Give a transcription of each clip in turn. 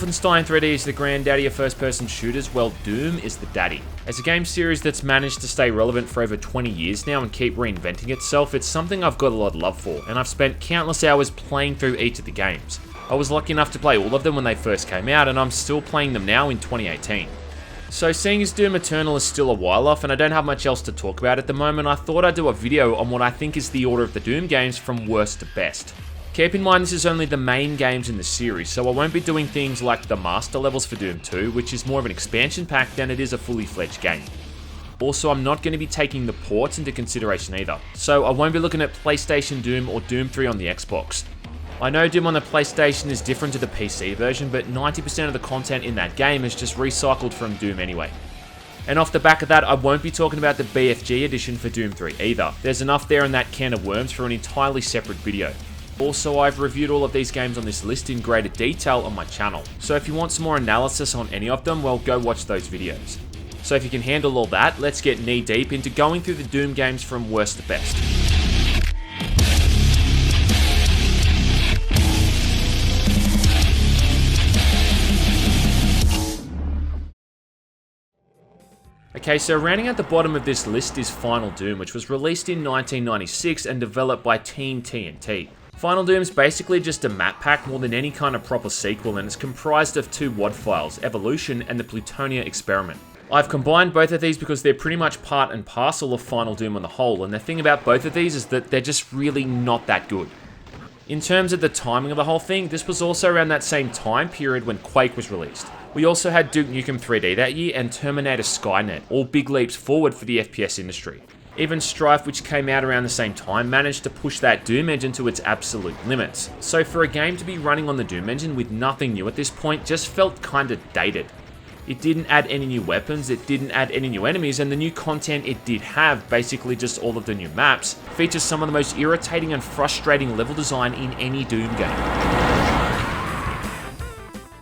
Wolfenstein 3D is the granddaddy of first-person shooters, well, Doom is the daddy. As a game series that's managed to stay relevant for over 20 years now and keep reinventing itself, it's something I've got a lot of love for, and I've spent countless hours playing through each of the games. I was lucky enough to play all of them when they first came out, and I'm still playing them now in 2018. So seeing as Doom Eternal is still a while off and I don't have much else to talk about at the moment, I thought I'd do a video on what I think is the order of the Doom games from worst to best. Keep in mind this is only the main games in the series, so I won't be doing things like the master levels for Doom 2, which is more of an expansion pack than it is a fully fledged game. Also, I'm not going to be taking the ports into consideration either, so I won't be looking at PlayStation Doom or Doom 3 on the Xbox. I know Doom on the PlayStation is different to the PC version, but 90% of the content in that game is just recycled from Doom anyway. And off the back of that, I won't be talking about the BFG edition for Doom 3 either. There's enough there in that can of worms for an entirely separate video. Also, I've reviewed all of these games on this list in greater detail on my channel, so if you want some more analysis on any of them, well, go watch those videos. So if you can handle all that, let's get knee deep into going through the Doom games from worst to best. Okay, so rounding out the bottom of this list is Final Doom, which was released in 1996 and developed by Team TNT. Final Doom is basically just a map pack more than any kind of proper sequel, and it's comprised of two WAD files, Evolution and the Plutonia Experiment. I've combined both of these because they're pretty much part and parcel of Final Doom on the whole, and the thing about both of these is that they're just really not that good. In terms of the timing of the whole thing, this was also around that same time period when Quake was released. We also had Duke Nukem 3D that year and Terminator Skynet, all big leaps forward for the FPS industry. Even Strife, which came out around the same time, managed to push that Doom engine to its absolute limits. So for a game to be running on the Doom engine with nothing new at this point just felt kinda dated. It didn't add any new weapons, it didn't add any new enemies, and the new content it did have, basically just all of the new maps, features some of the most irritating and frustrating level design in any Doom game.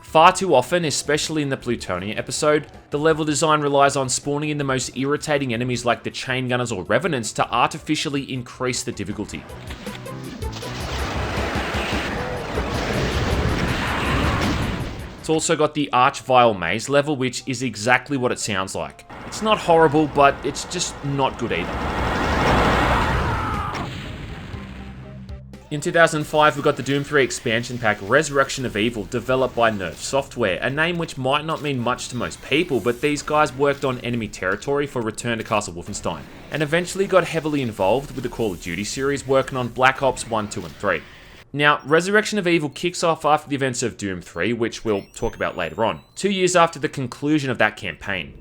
Far too often, especially in the Plutonia episode, the level design relies on spawning in the most irritating enemies like the chain gunners or revenants to artificially increase the difficulty. It's also got the Arch-Vile Maze level, which is exactly what it sounds like. It's not horrible, but it's just not good either. In 2005, we got the Doom 3 expansion pack Resurrection of Evil, developed by Nerve Software, a name which might not mean much to most people, but these guys worked on enemy territory for Return to Castle Wolfenstein, and eventually got heavily involved with the Call of Duty series, working on Black Ops 1, 2, and 3. Now, Resurrection of Evil kicks off after the events of Doom 3, which we'll talk about later on, 2 years after the conclusion of that campaign.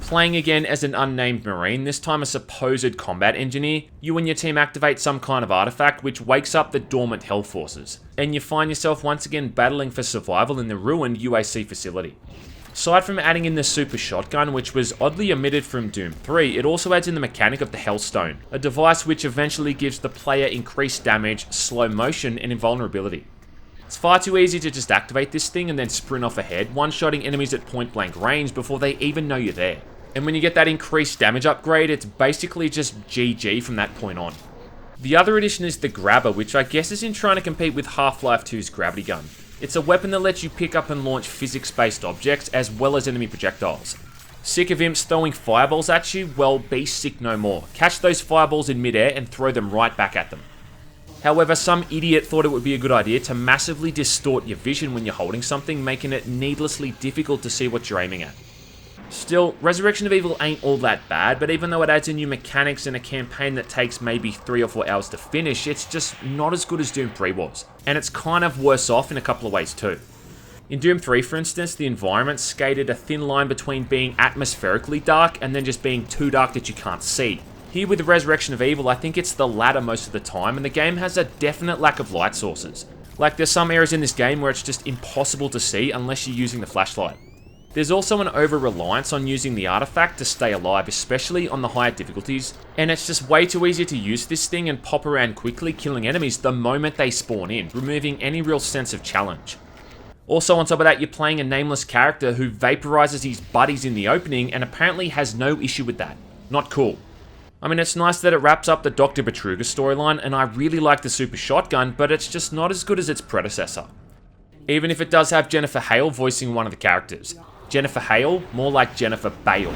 Playing again as an unnamed Marine, this time a supposed combat engineer, you and your team activate some kind of artifact which wakes up the dormant Hell Forces, and you find yourself once again battling for survival in the ruined UAC facility. Aside from adding in the super shotgun, which was oddly omitted from Doom 3, it also adds in the mechanic of the Hellstone, a device which eventually gives the player increased damage, slow motion, and invulnerability. It's far too easy to just activate this thing and then sprint off ahead, one-shotting enemies at point-blank range before they even know you're there. And when you get that increased damage upgrade, it's basically just GG from that point on. The other addition is the Grabber, which I guess is in trying to compete with Half-Life 2's gravity gun. It's a weapon that lets you pick up and launch physics-based objects as well as enemy projectiles. Sick of imps throwing fireballs at you? Well, be sick no more. Catch those fireballs in midair and throw them right back at them. However, some idiot thought it would be a good idea to massively distort your vision when you're holding something, making it needlessly difficult to see what you're aiming at. Still, Resurrection of Evil ain't all that bad, but even though it adds in new mechanics and a campaign that takes maybe 3 or 4 hours to finish, it's just not as good as Doom 3 was, and it's kind of worse off in a couple of ways too. In Doom 3, for instance, the environment skated a thin line between being atmospherically dark and then just being too dark that you can't see. Here with the Resurrection of Evil, I think it's the latter most of the time, and the game has a definite lack of light sources. Like, there's some areas in this game where it's just impossible to see unless you're using the flashlight. There's also an over-reliance on using the artifact to stay alive, especially on the higher difficulties, and it's just way too easy to use this thing and pop around quickly, killing enemies the moment they spawn in, removing any real sense of challenge. Also on top of that, you're playing a nameless character who vaporizes his buddies in the opening and apparently has no issue with that. Not cool. I mean, it's nice that it wraps up the Dr. Betruger storyline, and I really like the super shotgun, but it's just not as good as its predecessor. even if it does have Jennifer Hale voicing one of the characters. Jennifer Hale, more like Jennifer Bale.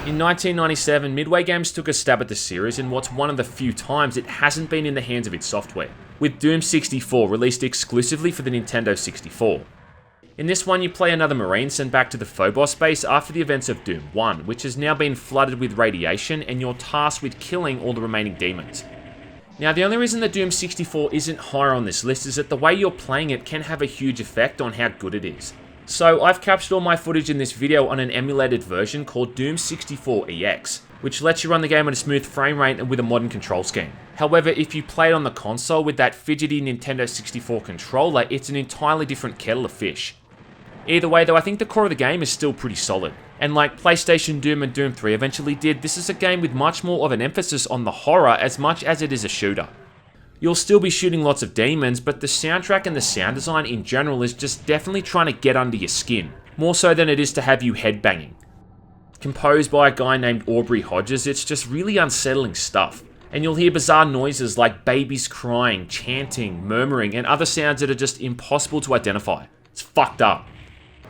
In 1997, Midway Games took a stab at the series in what's one of the few times it hasn't been in the hands of its software, with Doom 64 released exclusively for the Nintendo 64. In this one, you play another Marine sent back to the Phobos base after the events of Doom 1, which has now been flooded with radiation, and you're tasked with killing all the remaining demons. Now, the only reason that Doom 64 isn't higher on this list is that the way you're playing it can have a huge effect on how good it is. So I've captured all my footage in this video on an emulated version called Doom 64 EX, which lets you run the game at a smooth frame rate and with a modern control scheme. However, if you play it on the console with that fidgety Nintendo 64 controller, it's an entirely different kettle of fish. Either way though, I think the core of the game is still pretty solid. And like PlayStation Doom and Doom 3 eventually did, this is a game with much more of an emphasis on the horror as much as it is a shooter. You'll still be shooting lots of demons, but the soundtrack and the sound design in general is just definitely trying to get under your skin, more so than it is to have you headbanging. Composed by a guy named Aubrey Hodges, it's just really unsettling stuff, and you'll hear bizarre noises like babies crying, chanting, murmuring, and other sounds that are just impossible to identify. It's fucked up.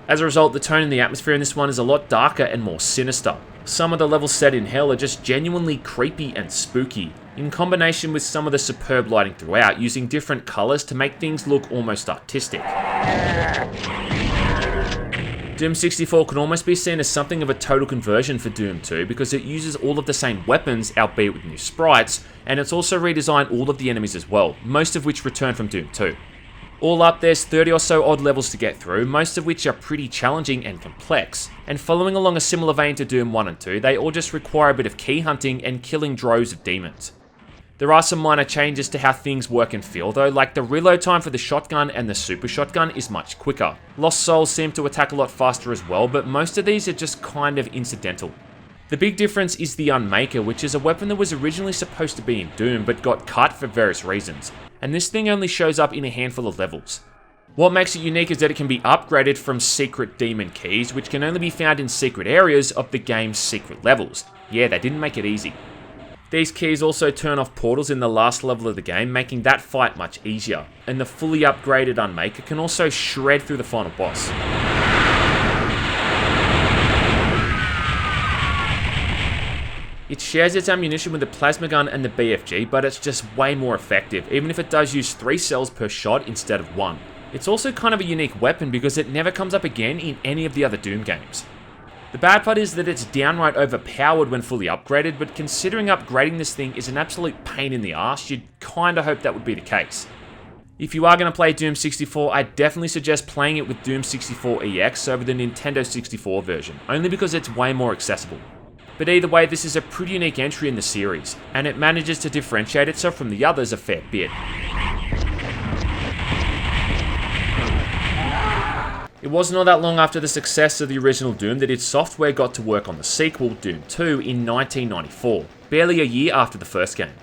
As a result, the tone and the atmosphere in this one is a lot darker and more sinister. Some of the levels set in hell are just genuinely creepy and spooky, in combination with some of the superb lighting throughout, using different colours to make things look almost artistic. Doom 64 can almost be seen as something of a total conversion for Doom 2 because it uses all of the same weapons, albeit with new sprites, and it's also redesigned all of the enemies as well, most of which return from Doom 2. All up, there's 30 or so odd levels to get through, most of which are pretty challenging and complex, and following along a similar vein to Doom 1 and 2, they all just require a bit of key hunting and killing droves of demons. There are some minor changes to how things work and feel though, like the reload time for the shotgun and the super shotgun is much quicker. Lost Souls seem to attack a lot faster as well, but most of these are just kind of incidental. The big difference is the Unmaker, which is a weapon that was originally supposed to be in Doom, but got cut for various reasons, and this thing only shows up in a handful of levels. What makes it unique is that it can be upgraded from secret demon keys, which can only be found in secret areas of the game's secret levels. Yeah, they didn't make it easy. These keys also turn off portals in the last level of the game, making that fight much easier, and the fully upgraded Unmaker can also shred through the final boss. It shares its ammunition with the plasma gun and the BFG, but it's just way more effective, even if it does use 3 cells per shot instead of 1. It's also kind of a unique weapon because it never comes up again in any of the other Doom games. The bad part is that it's downright overpowered when fully upgraded, but considering upgrading this thing is an absolute pain in the arse, you'd kinda hope that would be the case. If you are going to play Doom 64, I definitely suggest playing it with Doom 64 EX over the Nintendo 64 version, only because it's way more accessible. But either way, this is a pretty unique entry in the series, and it manages to differentiate itself from the others a fair bit. It wasn't all that long after the success of the original Doom that id Software got to work on the sequel, Doom 2, in 1994, barely a year after the first game.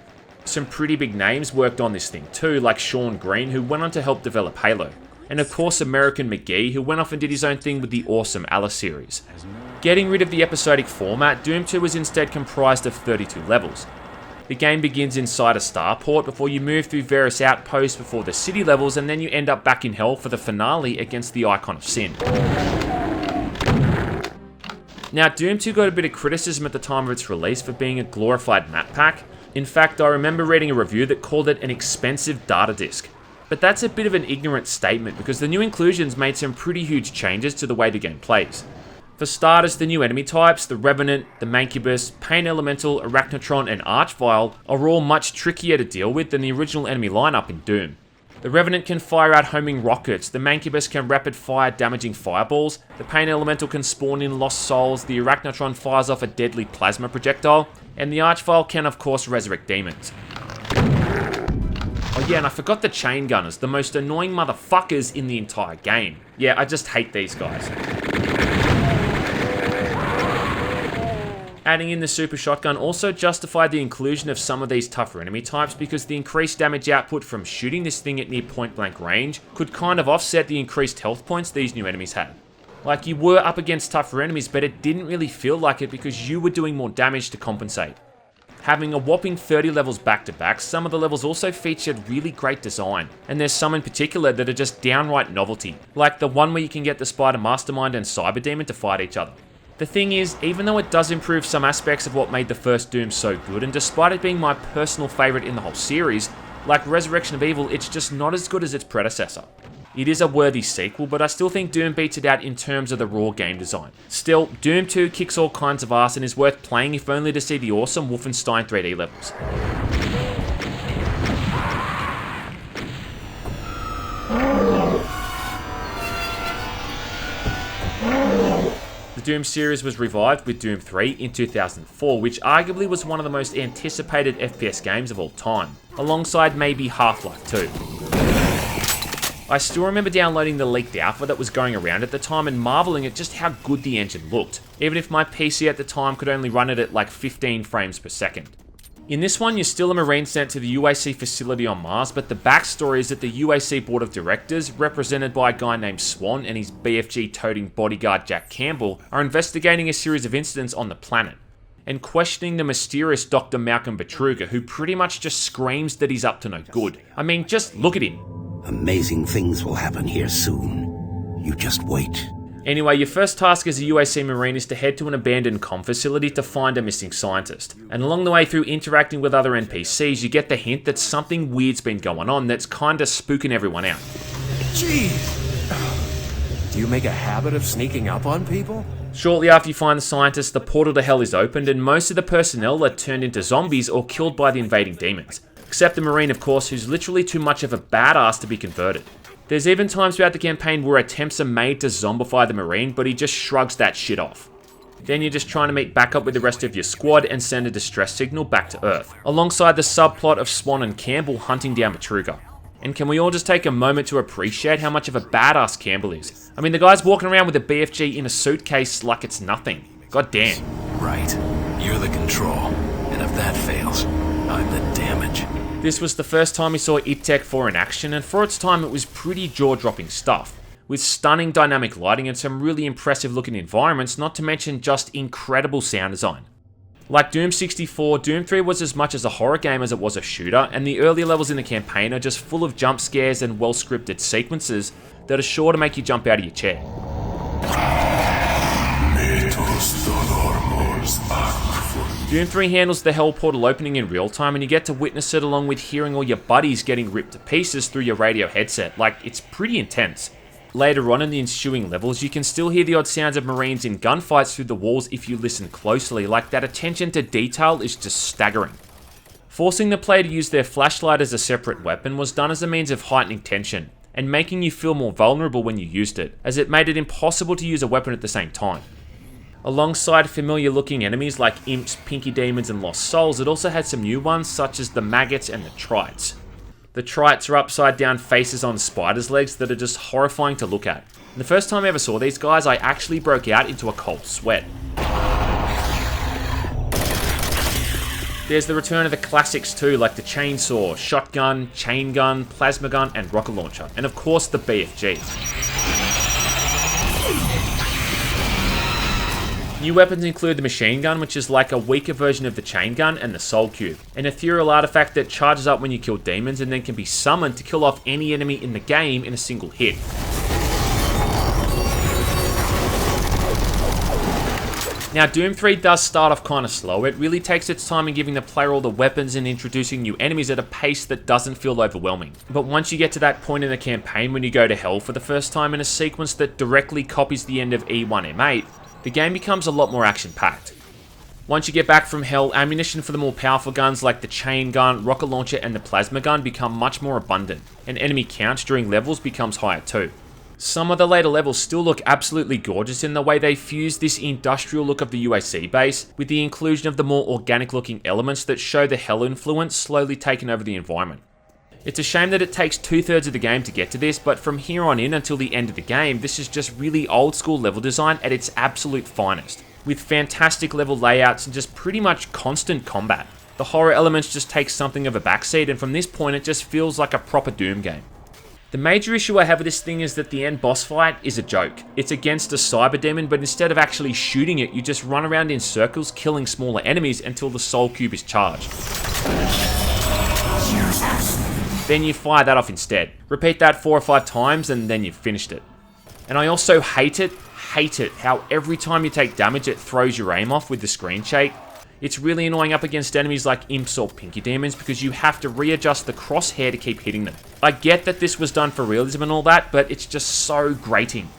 Some pretty big names worked on this thing too, like Sean Green, who went on to help develop Halo, and of course American McGee, who went off and did his own thing with the awesome Alice series. Getting rid of the episodic format, Doom 2 was instead comprised of 32 levels. The game begins inside a starport before you move through various outposts before the city levels, and then you end up back in hell for the finale against the Icon of Sin. Now, Doom 2 got a bit of criticism at the time of its release for being a glorified map pack. In fact, I remember reading a review that called it an expensive data disk. But that's a bit of an ignorant statement because the new inclusions made some pretty huge changes to the way the game plays. For starters, the new enemy types, the Revenant, the Mancubus, Pain Elemental, Arachnotron, and Archvile are all much trickier to deal with than the original enemy lineup in Doom. The Revenant can fire out homing rockets, the Mancubus can rapid fire damaging fireballs, the Pain Elemental can spawn in lost souls, the Arachnotron fires off a deadly plasma projectile, and the Archvile can of course resurrect demons. Oh yeah, and I forgot the Chain Gunners, the most annoying motherfuckers in the entire game. Yeah, I just hate these guys. Adding in the super shotgun also justified the inclusion of some of these tougher enemy types because the increased damage output from shooting this thing at near point blank range could kind of offset the increased health points these new enemies had. Like, you were up against tougher enemies, but it didn't really feel like it because you were doing more damage to compensate. Having a whopping 30 levels back to back, some of the levels also featured really great design, and there's some in particular that are just downright novelty, like the one where you can get the Spider Mastermind and Cyber Demon to fight each other. The thing is, even though it does improve some aspects of what made the first Doom so good, and despite it being my personal favourite in the whole series, like Resurrection of Evil, it's just not as good as its predecessor. It is a worthy sequel, but I still think Doom beats it out in terms of the raw game design. Still, Doom 2 kicks all kinds of ass and is worth playing if only to see the awesome Wolfenstein 3D levels. The Doom series was revived with Doom 3 in 2004, which arguably was one of the most anticipated FPS games of all time, alongside maybe Half-Life 2. I still remember downloading the leaked alpha that was going around at the time and marveling at just how good the engine looked, even if my PC at the time could only run it at like 15 frames per second. In this one, you're still a Marine sent to the UAC facility on Mars, but the backstory is that the UAC Board of Directors, represented by a guy named Swan and his BFG-toting bodyguard Jack Campbell, are investigating a series of incidents on the planet, and questioning the mysterious Dr. Malcolm Betruger, who pretty much just screams that he's up to no good. I mean, just look at him. Amazing things will happen here soon. You just wait. Anyway, your first task as a UAC Marine is to head to an abandoned comm facility to find a missing scientist. And along the way through interacting with other NPCs, you get the hint that something weird's been going on that's kinda spooking everyone out. Jeez! Do you make a habit of sneaking up on people? Shortly after you find the scientist, the portal to hell is opened and most of the personnel are turned into zombies or killed by the invading demons. Except the Marine, of course, who's literally too much of a badass to be converted. There's even times throughout the campaign where attempts are made to zombify the Marine, but he just shrugs that shit off. Then you're just trying to meet back up with the rest of your squad and send a distress signal back to Earth, alongside the subplot of Swan and Campbell hunting down Betruger. And can we all just take a moment to appreciate how much of a badass Campbell is? I mean, the guy's walking around with a BFG in a suitcase like it's nothing. God damn. Right. You're the control. And if that fails, I'm the damage. This was the first time we saw IPTech 4 in action, and for its time it was pretty jaw-dropping stuff, with stunning dynamic lighting and some really impressive looking environments, not to mention just incredible sound design. Like Doom 64, Doom 3 was as much as a horror game as it was a shooter, and the earlier levels in the campaign are just full of jump scares and well-scripted sequences that are sure to make you jump out of your chair. Doom 3 handles the Hell Portal opening in real time, and you get to witness it along with hearing all your buddies getting ripped to pieces through your radio headset. Like, it's pretty intense. Later on in the ensuing levels, you can still hear the odd sounds of Marines in gunfights through the walls if you listen closely. Like, that attention to detail is just staggering. Forcing the player to use their flashlight as a separate weapon was done as a means of heightening tension, and making you feel more vulnerable when you used it, as it made it impossible to use a weapon at the same time. Alongside familiar looking enemies like imps, pinky demons and lost souls, it also had some new ones such as the maggots and the trites. The trites are upside down faces on spiders' legs that are just horrifying to look at. And the first time I ever saw these guys, I actually broke out into a cold sweat. There's the return of the classics too, like the chainsaw, shotgun, chain gun, plasma gun and rocket launcher, and of course the BFG. New weapons include the machine gun, which is like a weaker version of the chain gun, and the soul cube, an ethereal artifact that charges up when you kill demons and then can be summoned to kill off any enemy in the game in a single hit. Now, Doom 3 does start off kinda slow. It really takes its time in giving the player all the weapons and introducing new enemies at a pace that doesn't feel overwhelming. But once you get to that point in the campaign when you go to hell for the first time in a sequence that directly copies the end of E1M8, the game becomes a lot more action-packed. Once you get back from hell, ammunition for the more powerful guns like the chain gun, rocket launcher and the plasma gun become much more abundant, and enemy count during levels becomes higher too. Some of the later levels still look absolutely gorgeous in the way they fuse this industrial look of the UAC base with the inclusion of the more organic looking elements that show the hell influence slowly taking over the environment. It's a shame that it takes 2/3 of the game to get to this, but from here on in until the end of the game, this is just really old school level design at its absolute finest, with fantastic level layouts and just pretty much constant combat. The horror elements just take something of a backseat, and from this point it just feels like a proper Doom game. The major issue I have with this thing is that the end boss fight is a joke. It's against a cyber demon, but instead of actually shooting it, you just run around in circles killing smaller enemies until the soul cube is charged. Then you fire that off instead. Repeat that 4 or 5 times and then you've finished it. And I also hate it, how every time you take damage it throws your aim off with the screen shake. It's really annoying up against enemies like imps or pinky demons because you have to readjust the crosshair to keep hitting them. I get that this was done for realism and all that, but it's just so grating.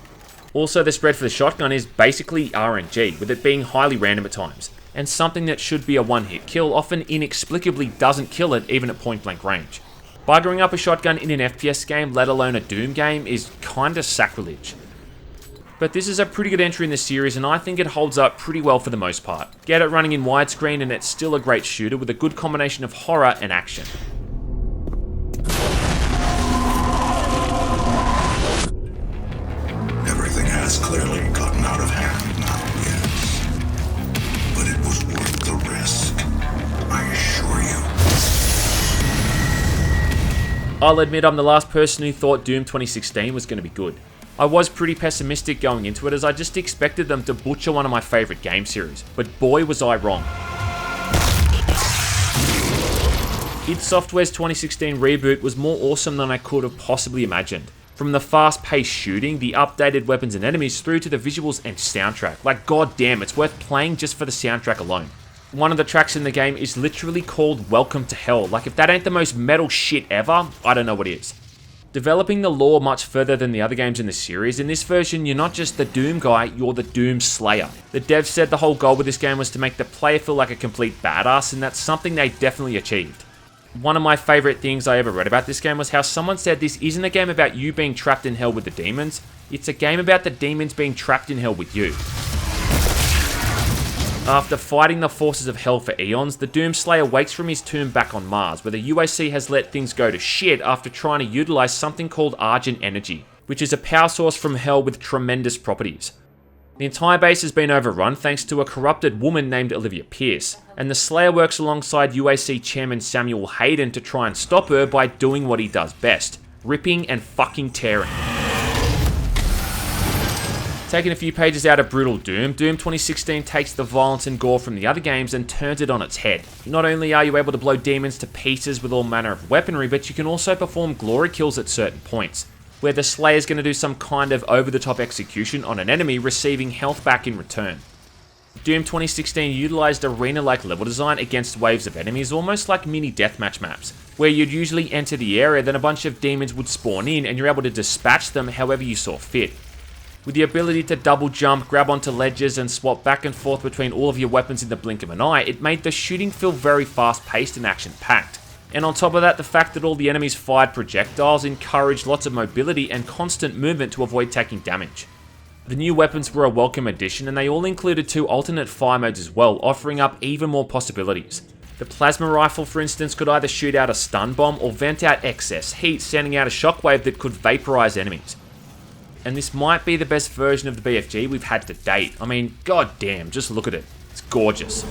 Also, the spread for the shotgun is basically RNG, with it being highly random at times. And something that should be a one-hit kill often inexplicably doesn't kill it even at point-blank range. Buggering up a shotgun in an FPS game, let alone a Doom game, is kinda sacrilege. But this is a pretty good entry in the series and I think it holds up pretty well for the most part. Get it running in widescreen and it's still a great shooter with a good combination of horror and action. Everything has clearly gotten out of hand now, yes. But it was worth the risk, I assure you. I'll admit I'm the last person who thought Doom 2016 was going to be good. I was pretty pessimistic going into it as I just expected them to butcher one of my favourite game series, but boy was I wrong. id Software's 2016 reboot was more awesome than I could have possibly imagined. From the fast-paced shooting, the updated weapons and enemies, through to the visuals and soundtrack. Like, goddamn, it's worth playing just for the soundtrack alone. One of the tracks in the game is literally called Welcome to Hell. Like, if that ain't the most metal shit ever, I don't know what is. Developing the lore much further than the other games in the series, in this version you're not just the Doom guy, you're the Doom Slayer. The devs said the whole goal with this game was to make the player feel like a complete badass, and that's something they definitely achieved. One of my favourite things I ever read about this game was how someone said this isn't a game about you being trapped in hell with the demons, it's a game about the demons being trapped in hell with you. After fighting the forces of hell for eons, the Doomslayer wakes from his tomb back on Mars, where the UAC has let things go to shit after trying to utilise something called Argent Energy, which is a power source from hell with tremendous properties. The entire base has been overrun thanks to a corrupted woman named Olivia Pierce, and the Slayer works alongside UAC Chairman Samuel Hayden to try and stop her by doing what he does best, ripping and fucking tearing. Taking a few pages out of brutal Doom, Doom 2016 takes the violence and gore from the other games and turns it on its head. Not only are you able to blow demons to pieces with all manner of weaponry, but you can also perform glory kills at certain points, where the Slayer's going to do some kind of over-the-top execution on an enemy, receiving health back in return. Doom 2016 utilised arena-like level design against waves of enemies, almost like mini deathmatch maps, where you'd usually enter the area, then a bunch of demons would spawn in and you're able to dispatch them however you saw fit. With the ability to double jump, grab onto ledges and swap back and forth between all of your weapons in the blink of an eye, it made the shooting feel very fast paced and action packed. And on top of that, the fact that all the enemies fired projectiles encouraged lots of mobility and constant movement to avoid taking damage. The new weapons were a welcome addition and they all included 2 alternate fire modes as well, offering up even more possibilities. The plasma rifle, for instance, could either shoot out a stun bomb or vent out excess heat, sending out a shockwave that could vaporize enemies. And this might be the best version of the BFG we've had to date. I mean, goddamn, just look at it. It's gorgeous.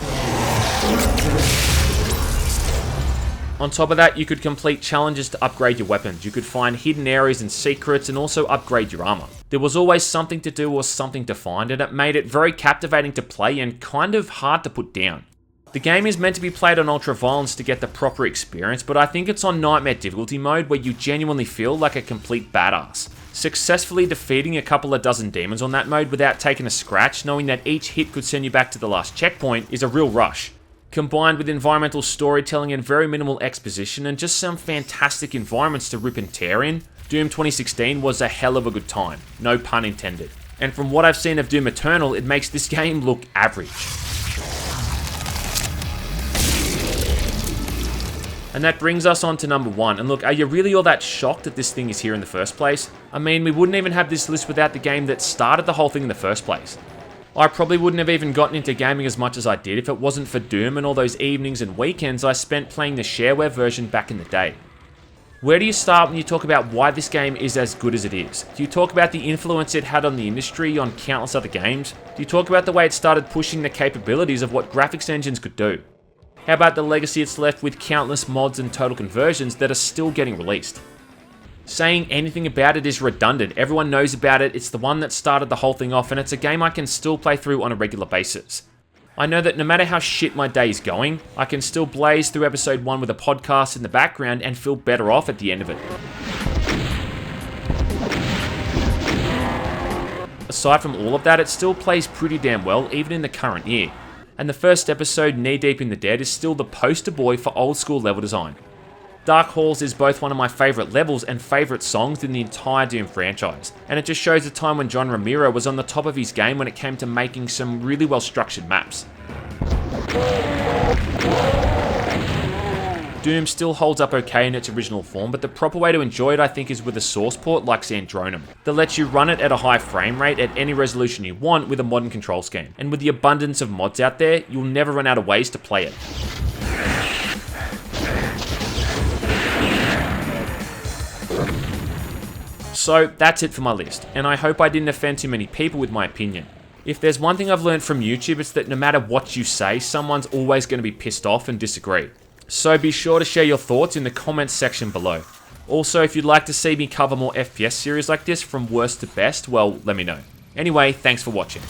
On top of that, you could complete challenges to upgrade your weapons. You could find hidden areas and secrets and also upgrade your armor. There was always something to do or something to find, and it made it very captivating to play and kind of hard to put down. The game is meant to be played on ultra violence to get the proper experience, but I think it's on nightmare difficulty mode where you genuinely feel like a complete badass. Successfully defeating a couple of dozen demons on that mode without taking a scratch, knowing that each hit could send you back to the last checkpoint, is a real rush. Combined with environmental storytelling and very minimal exposition and just some fantastic environments to rip and tear in, Doom 2016 was a hell of a good time, no pun intended. And from what I've seen of Doom Eternal, it makes this game look average. And that brings us on to number 1. And look, are you really all that shocked that this thing is here in the first place? I mean, we wouldn't even have this list without the game that started the whole thing in the first place. I probably wouldn't have even gotten into gaming as much as I did if it wasn't for Doom and all those evenings and weekends I spent playing the shareware version back in the day. Where do you start when you talk about why this game is as good as it is? Do you talk about the influence it had on the industry, on countless other games? Do you talk about the way it started pushing the capabilities of what graphics engines could do? How about the legacy it's left with countless mods and total conversions that are still getting released? Saying anything about it is redundant. Everyone knows about it, it's the one that started the whole thing off, and it's a game I can still play through on a regular basis. I know that no matter how shit my day is going, I can still blaze through episode 1 with a podcast in the background and feel better off at the end of it. Aside from all of that, it still plays pretty damn well, even in the current year. And the first episode, Knee Deep in the Dead, is still the poster boy for old school level design. Dark Halls is both one of my favourite levels and favourite songs in the entire Doom franchise, and it just shows a time when John Romero was on the top of his game when it came to making some really well structured maps. Doom still holds up okay in its original form, but the proper way to enjoy it I think is with a source port like Xandronum, that lets you run it at a high frame rate at any resolution you want with a modern control scheme. And with the abundance of mods out there, you'll never run out of ways to play it. So that's it for my list, and I hope I didn't offend too many people with my opinion. If there's one thing I've learned from YouTube, it's that no matter what you say, someone's always going to be pissed off and disagree. So be sure to share your thoughts in the comments section below. Also, if you'd like to see me cover more FPS series like this from worst to best, well, let me know. Anyway, thanks for watching.